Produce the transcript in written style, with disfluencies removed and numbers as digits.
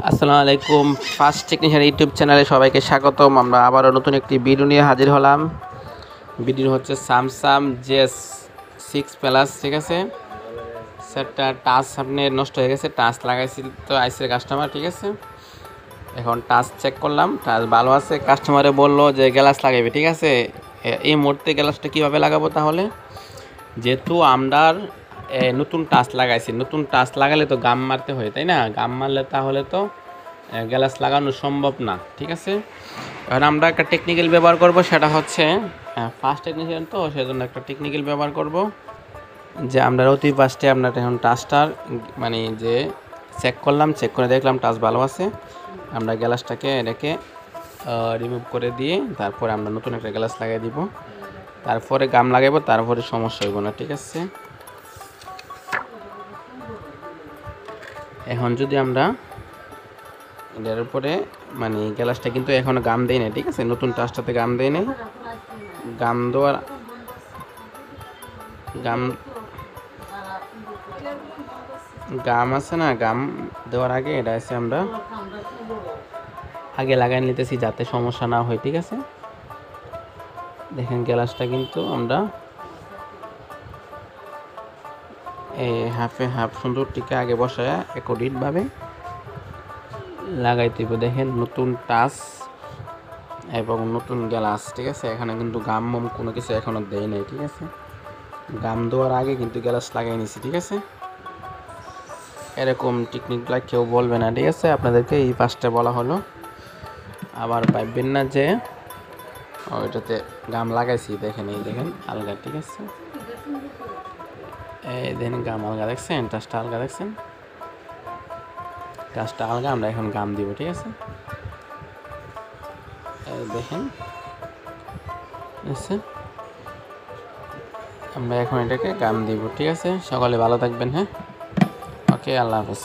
আসসালামু আলাইকুম। First technician YouTube চ্যানেলে সবাইকে স্বাগতম। আমরা আবারও নতুন একটি ভিডিও নিয়ে হাজির হলাম। ভিডিও হচ্ছে স্যামসাং JS6 প্লাস, ঠিক আছে। সেটটা টাচ সামনে নষ্ট হয়ে গেছে, টাচ লাগাইছিল তো আইসের কাস্টমার, ঠিক আছে। এখন টাচ চেক করলাম, টাচ ভালো আছে। কাস্টমারে বললো যে গ্লাস লাগাবে, ঠিক আছে। এই মুহূর্তে গ্লাসটা কীভাবে লাগাবো তাহলে, যেহেতু আমরা নতুন টাচ লাগাইছি, নতুন টাচ লাগালে তো গাম মারতে হয়, তাই না? গাম মারলে তাহলে তো গ্লাস লাগানো সম্ভব না, ঠিক আছে। এখন আমরা একটা টেকনিক্যাল ব্যবহার করব, সেটা হচ্ছে ফার্স্ট টেকনিশিয়ান তো সেজন্য একটা টেকনিক্যাল ব্যবহার করব, যে আমরা অতি ফার্স্টে আপনার এখন টাচটার মানে যে চেক করলাম, চেক করে দেখলাম টাচ ভালো আছে। আমরা গ্লাসটাকে এটাকে রিমুভ করে দিয়ে তারপরে আমরা নতুন একটা গ্লাস লাগিয়ে দিব, তারপরে গাম লাগাবো, তারপরে সমস্যা হইব না, ঠিক আছে। এখন যদি আমরা এটার উপরে মানে গ্লাসটা কিন্তু এখনো গাম দেয় না, ঠিক আছে। নতুন টাচটাতে গাম দেয় নাই। গাম দেওয়ার গাম আছে না, গাম দেওয়ার আগে এটা আছে আমরা আগে লাগাই নিতেছি যাতে সমস্যা না হয়, ঠিক আছে। দেখেন গ্লাসটা কিন্তু আমরা এই হাফে হাফ সুন্দর টিকে আগে বসায় একডিটভাবে লাগাই দিব। দেখেন নতুন টাচ এবং নতুন গ্লাস, ঠিক আছে। এখানে কিন্তু গাম কোনো কিছু এখনো দেয় নাই, ঠিক আছে। গাম দেওয়ার আগে কিন্তু গ্লাস লাগাই নিছি, ঠিক আছে। এরকম টেকনিকগুলো কেউ বলবে না, ঠিক আছে। আপনাদেরকে এই ফার্স্টে বলা হলো, আবার ভাববেন না যে ওইটাতে গাম লাগাইছি। দেখেন এই দেখেন আলগা, ঠিক আছে। এই দেখেন গাম আলগা, দেখছেন? টাচটা আলগা, দেখছেন? টাচটা আলগা। আমরা এখন গাম দিব, ঠিক আছে। এই দেখেন, আচ্ছা, আমরা এখন এটাকে গাম দিব, ঠিক আছে। সকলে ভালো থাকবেন, হ্যাঁ। ওকে, আল্লাহ হাফেজ।